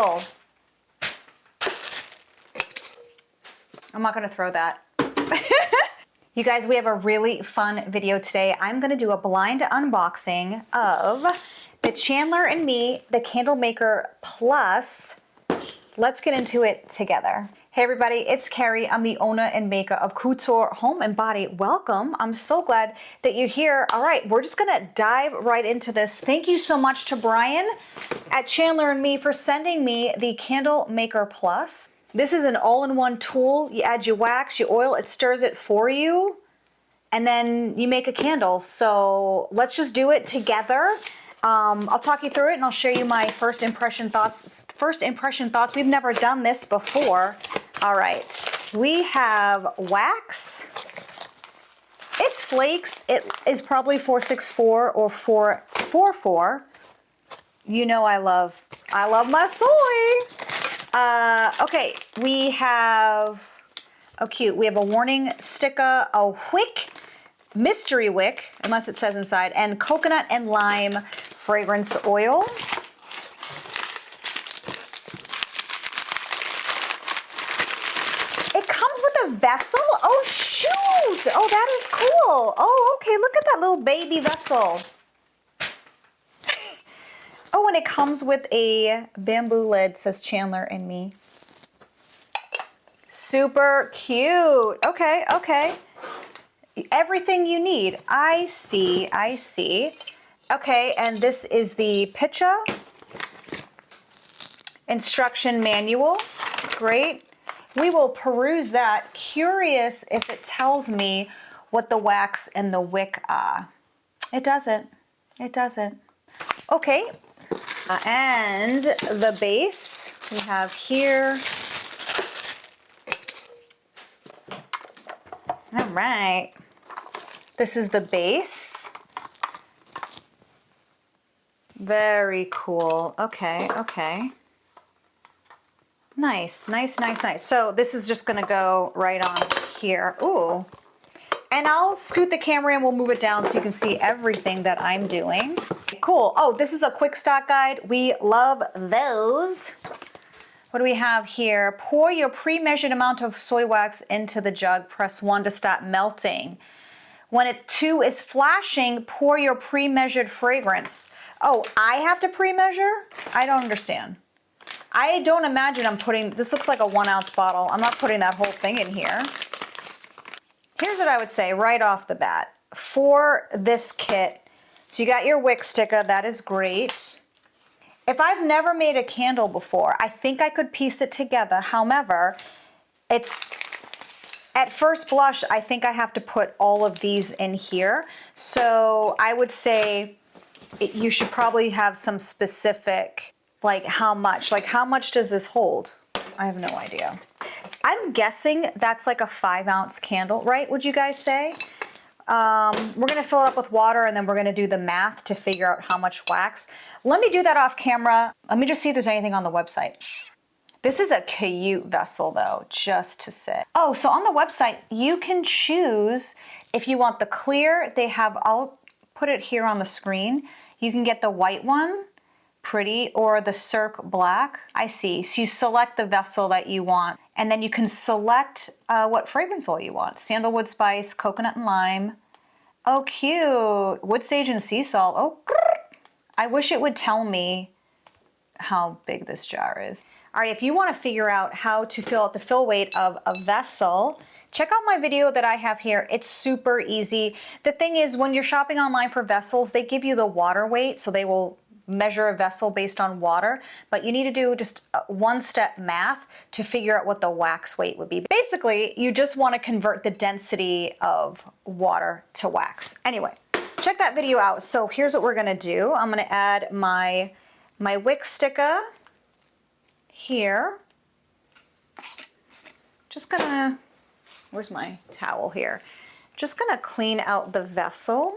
Oh. I'm not gonna throw that. You guys, we have a really fun video today. I'm gonna do a blind unboxing of the Chandler and Me, the Candle Maker Plus. Let's get into it together. Hey everybody, it's Carrie. I'm the owner and maker of Couture Home and Body. Welcome. I'm so glad that you're here. All right, we're just gonna dive right into this. Thank you so much to Brian at Chandler and Me for sending me the Candle Maker Plus. This is an all-in-one tool. You add your wax, your oil, it stirs it for you, and then you make a candle. So let's just do it together. I'll talk you through it and I'll share you my first impression thoughts. We've never done this before. All right, we have wax. It's flakes. It is probably 464 or 444. You know I love my soy. Okay, we have, oh cute, we have a warning sticker, a wick, mystery wick, unless it says inside, and coconut and lime fragrance oil. It comes with a vessel? Oh shoot! Oh, that is cool. Oh, okay, look at that little baby vessel. Oh, and it comes with a bamboo lid, says Chandler and Me. Super cute. Okay, okay. Everything you need. I see, I see. Okay, and this is the picture instruction manual. Great. We will peruse that. Curious if it tells me what the wax and the wick are. It doesn't. It doesn't. Okay. And the base we have here. All right. This is the base. Very cool. Okay, okay. Nice, nice, nice, nice. So this is just gonna go right on here. Ooh. And I'll scoot the camera and we'll move it down so you can see everything that I'm doing. Cool. Oh, this is a quick start guide. We love those. What do we have here? Pour your pre-measured amount of soy wax into the jug. Press 1 to start melting. When it 2 is flashing, pour your pre-measured fragrance. Oh, I have to pre-measure? I don't understand. I don't imagine I'm putting, this looks like a 1 ounce bottle. I'm not putting that whole thing in here. Here's what I would say right off the bat for this kit. So you got your wick sticker, that is great. If I've never made a candle before, I think I could piece it together. However, it's, at first blush, I think I have to put all of these in here. So I would say you should probably have some specific, like how much does this hold? I have no idea. I'm guessing that's like a 5 ounce candle, right? Would you guys say? We're gonna fill it up with water and then we're gonna do the math to figure out how much wax. Let me do that off camera. Let me just see if there's anything on the website. This is a cute vessel though, just to say. Oh, so on the website, you can choose if you want the clear, they have, I'll put it here on the screen. You can get the white one, pretty, or the Cirque black. I see. So you select the vessel that you want and then you can select what fragrance oil you want. Sandalwood spice, coconut and lime. Oh, cute. Wood sage and sea salt. Oh, I wish it would tell me how big this jar is. All right, if you want to figure out how to fill out the fill weight of a vessel, check out my video that I have here. It's super easy. The thing is, when you're shopping online for vessels, they give you the water weight, so they will measure a vessel based on water, but you need to do just one-step math to figure out what the wax weight would be. Basically, you just want to convert the density of water to wax. Anyway, check that video out. So here's what we're gonna do. I'm gonna add my wick sticker here. Just gonna, where's my towel here? Just gonna clean out the vessel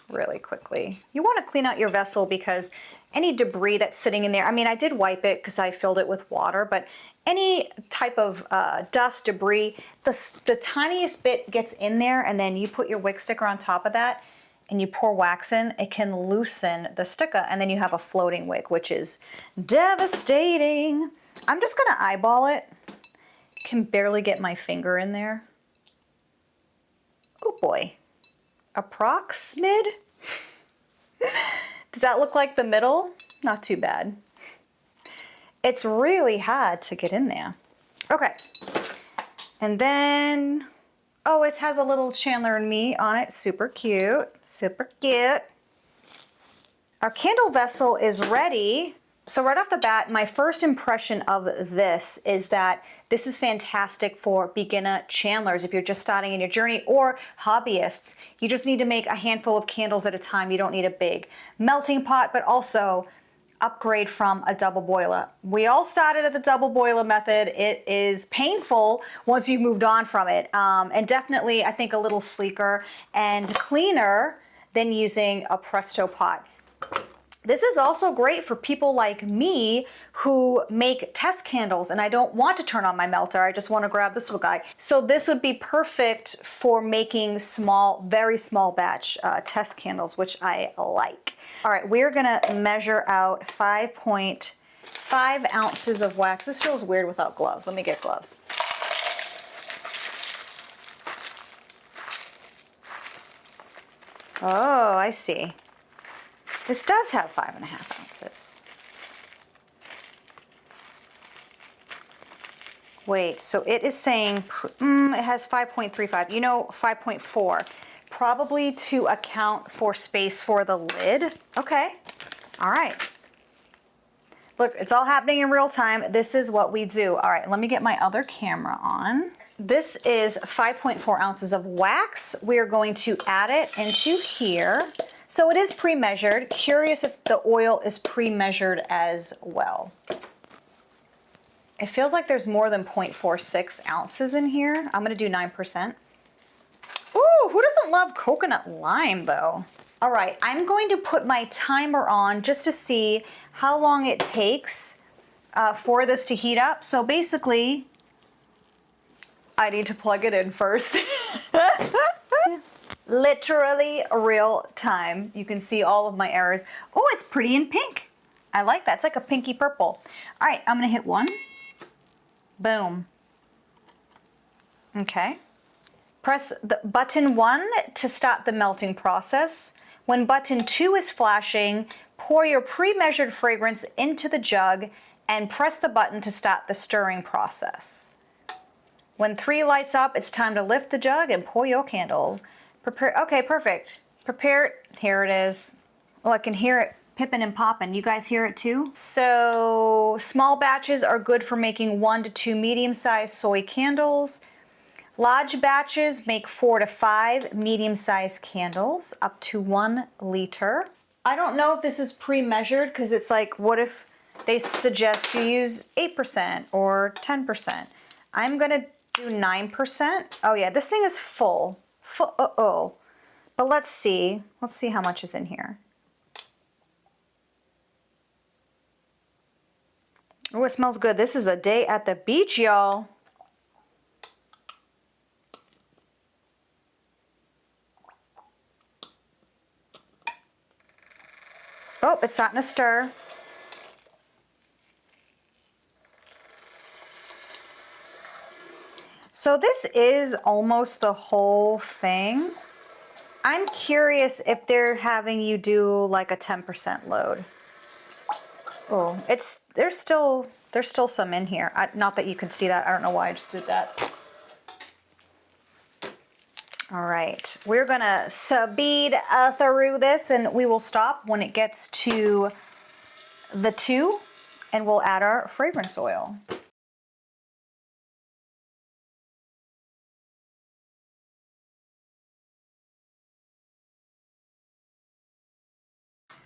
really quickly. You want to clean out your vessel because any debris that's sitting in there, I mean, I did wipe it because I filled it with water, but any type of dust, debris, the tiniest bit gets in there and then you put your wick sticker on top of that, and you pour wax in, it can loosen the sticker, and then you have a floating wick, which is devastating. I'm just gonna eyeball it. Can barely get my finger in there. Oh boy. Approximate? Does that look like the middle? Not too bad. It's really hard to get in there. Okay. And then, oh, it has a little Chandler and me on it. Super cute. Super cute. Our candle vessel is ready. So right off the bat, my first impression of this is that this is fantastic for beginner chandlers if you're just starting in your journey, or hobbyists. You just need to make a handful of candles at a time. You don't need a big melting pot, but also upgrade from a double boiler. We all started at the double boiler method. It is painful once you've moved on from it, and definitely I think a little sleeker and cleaner than using a Presto pot. This is also great for people like me who make test candles and I don't want to turn on my melter. I just want to grab this little guy. So this would be perfect for making small, very small batch test candles, which I like. All right, we're gonna measure out 5.5 ounces of wax. This feels weird without gloves. Let me get gloves. Oh, I see. This does have 5.5 ounces. Wait, so it is saying it has 5.35. You know, 5.4. Probably to account for space for the lid. Okay, all right. Look, it's all happening in real time. This is what we do. All right, let me get my other camera on. This is 5.4 ounces of wax. We are going to add it into here. So it is pre-measured. Curious if the oil is pre-measured as well. It feels like there's more than 0.46 ounces in here. I'm gonna do 9%. Ooh, who doesn't love coconut lime though? All right, I'm going to put my timer on just to see how long it takes for this to heat up. So basically, I need to plug it in first. Literally real time. You can see all of my errors. Oh, it's pretty in pink. I like that. It's like a pinky purple. All right, I'm gonna hit 1. Boom. Okay. Press the button 1 to start the melting process. When button 2 is flashing, pour your pre-measured fragrance into the jug and press the button to start the stirring process. When 3 lights up, it's time to lift the jug and pour your candle. Prepare, okay, perfect. Prepare, here it is. Oh, I can hear it pippin' and poppin'. You guys hear it too? So small batches are good for making 1 to 2 medium-sized soy candles. Large batches make 4 to 5 medium-sized candles, up to 1 liter. I don't know if this is pre-measured because it's like, what if they suggest you use 8% or 10%? I'm gonna do 9%. Oh yeah, this thing is full. Uh-oh. But let's see how much is in here. Oh, it smells good. This is a day at the beach, y'all. Oh, it's starting to stir. So this is almost the whole thing. I'm curious if they're having you do like a 10% load. Oh, there's still some in here. Not that you can see that. I don't know why I just did that. All right, we're gonna speed through this, and we will stop when it gets to the 2, and we'll add our fragrance oil.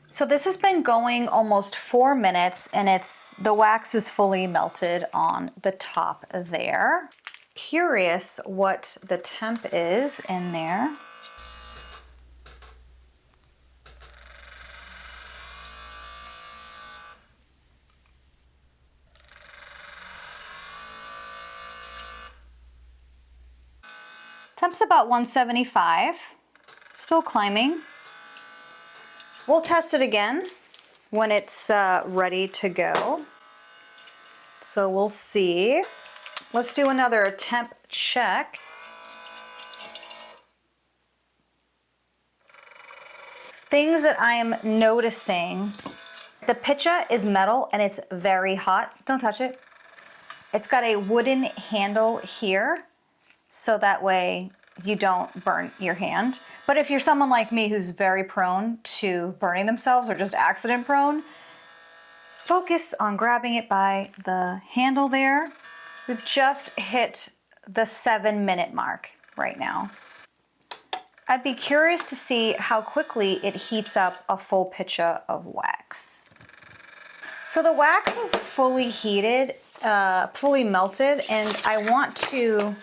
So this has been going almost 4 minutes, and the wax is fully melted on the top there. Curious what the temp is in there. Temp's about 175, still climbing. We'll test it again when it's ready to go. So we'll see. Let's do another temp check. Things that I am noticing. The pitcha is metal and it's very hot. Don't touch it. It's got a wooden handle here, so that way you don't burn your hand. But if you're someone like me who's very prone to burning themselves or just accident prone, focus on grabbing it by the handle there. We've just hit the 7-minute mark right now. I'd be curious to see how quickly it heats up a full pitcha of wax. So the wax is fully heated, fully melted, and I want to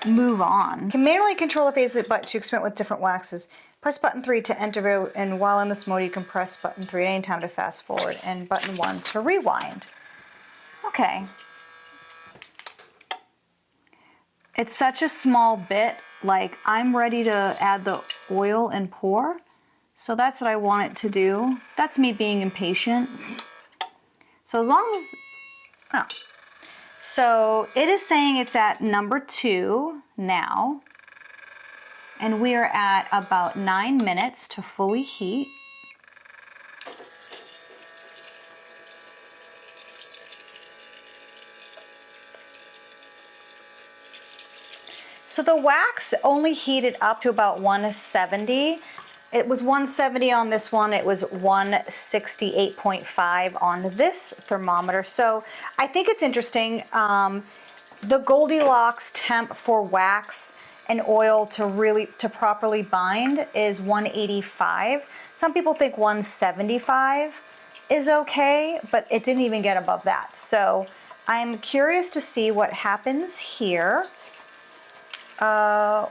move on. You can manually control the phase button to experiment with different waxes. Press button 3 to enter, and while in this mode you can press button 3 at any time to fast forward and button 1 to rewind. Okay. It's such a small bit, like I'm ready to add the oil and pour. So that's what I want it to do. That's me being impatient. So as long as, oh. So it is saying it's at number 2 now. And we are at about 9 minutes to fully heat. So the wax only heated up to about 170. It was 170 on this one. It was 168.5 on this thermometer. So I think it's interesting. The Goldilocks temp for wax and oil to properly bind is 185. Some people think 175 is okay, but it didn't even get above that. So I'm curious to see what happens here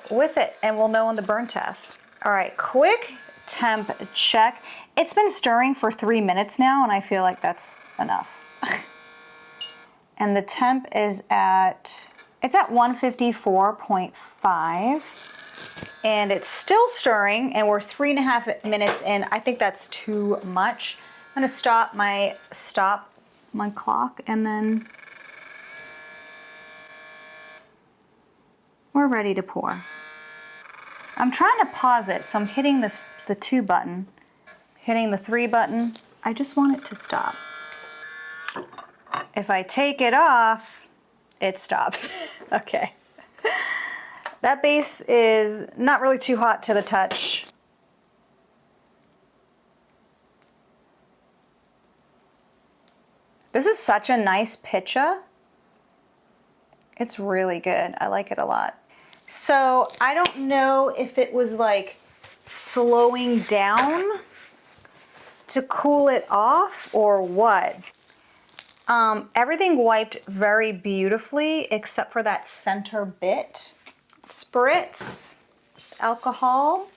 with it, and we'll know on the burn test. All right, quick temp check. It's been stirring for 3 minutes now, and I feel like that's enough. And the temp is at 154.5, and it's still stirring, and we're 3.5 minutes in. I think that's too much. I'm gonna stop my clock, and then we're ready to pour. I'm trying to pause it, so I'm hitting the 2 button, hitting the 3 button. I just want it to stop. If I take it off, it stops. Okay. That base is not really too hot to the touch. This is such a nice pitcha. It's really good. I like it a lot. So I don't know if it was like slowing down to cool it off or what. Everything wiped very beautifully except for that center bit. Spritz, alcohol.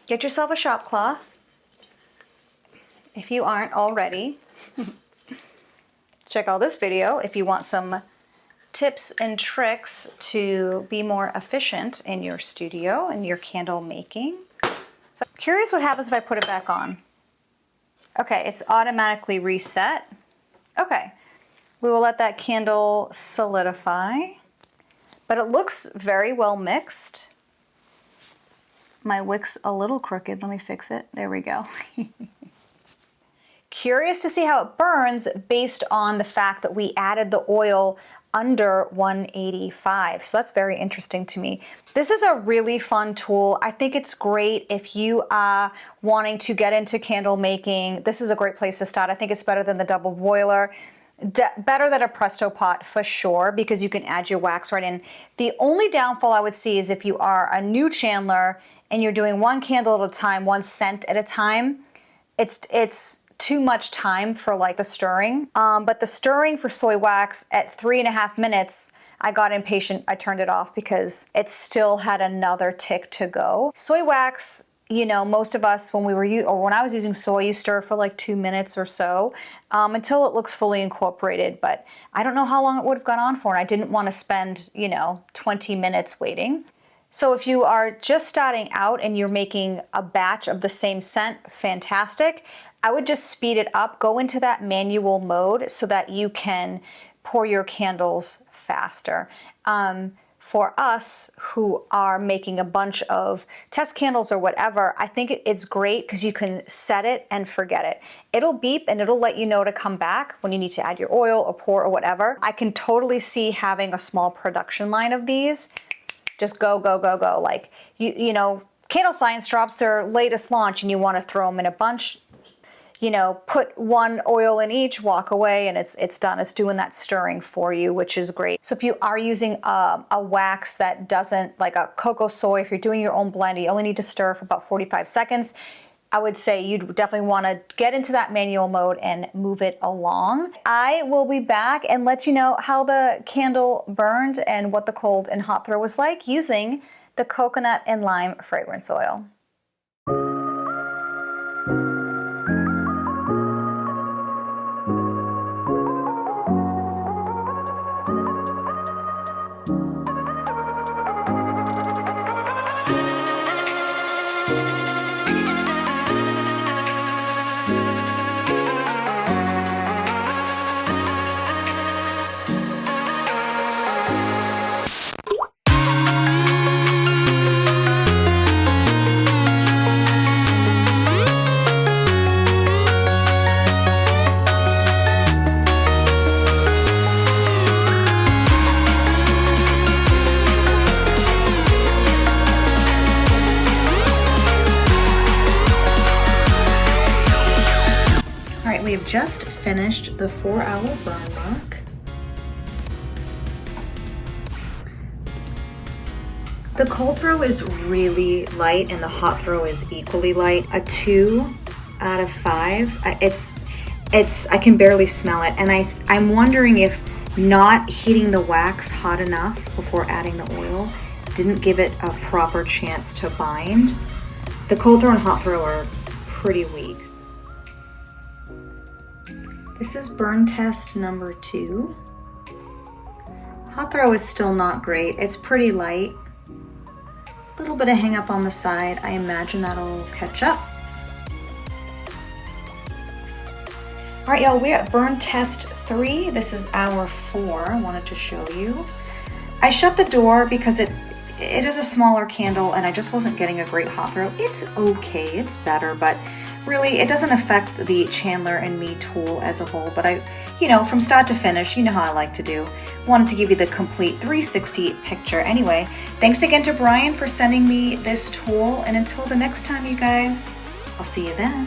Get yourself a shop cloth if you aren't already. Check out this video if you want some tips and tricks to be more efficient in your studio and your candle making. So I'm curious what happens if I put it back on. Okay, it's automatically reset. Okay, we will let that candle solidify, but it looks very well mixed. My wick's a little crooked. Let me fix it. There we go. Curious to see how it burns based on the fact that we added the oil under 185. So that's very interesting to me. This is a really fun tool. I think it's great if you are wanting to get into candle making. This is a great place to start. I think it's better than the double boiler. Better than a Presto pot for sure, because you can add your wax right in. The only downfall I would see is if you are a new chandler and you're doing one candle at a time, one scent at a time, it's too much time for like the stirring. But the stirring for soy wax at 3.5 minutes, I got impatient. I turned it off because it still had another tick to go. Soy wax, you know, most of us when I was using soy, you stir for like 2 minutes or so until it looks fully incorporated. But I don't know how long it would have gone on for, and I didn't want to spend, 20 minutes waiting. So if you are just starting out and you're making a batch of the same scent, fantastic. I would just speed it up, go into that manual mode so that you can pour your candles faster. For us who are making a bunch of test candles or whatever, I think it's great because you can set it and forget it. It'll beep and it'll let you know to come back when you need to add your oil or pour or whatever. I can totally see having a small production line of these. Just go, go, go, go. Like, you know, Candle Science drops their latest launch and you want to throw them in a bunch. You know, put one oil in each, walk away, and it's done. It's doing that stirring for you, which is great. So if you are using a wax that doesn't, like a cocoa soy, if you're doing your own blend, you only need to stir for about 45 seconds. I would say you'd definitely want to get into that manual mode and move it along. I will be back and let you know how the candle burned and what the cold and hot throw was like using the coconut and lime fragrance oil. We have just finished the 4-hour burn mark. The cold throw is really light and the hot throw is equally light. A 2 out of 5. I can barely smell it, and I'm wondering if not heating the wax hot enough before adding the oil didn't give it a proper chance to bind. The cold throw and hot throw are pretty weak. This is burn test number 2. Hot throw is still not great. It's pretty light. A little bit of hang up on the side. I imagine that'll catch up. All right, y'all, we're at burn test 3. This is hour 4. I wanted to show you. I shut the door because it is a smaller candle and I just wasn't getting a great hot throw. It's okay, it's better, but really, it doesn't affect the Chandler and Me tool as a whole, but you know, from start to finish, you know how I like to do. Wanted to give you the complete 360 picture. Anyway, thanks again to Brian for sending me this tool, and until the next time, you guys, I'll see you then.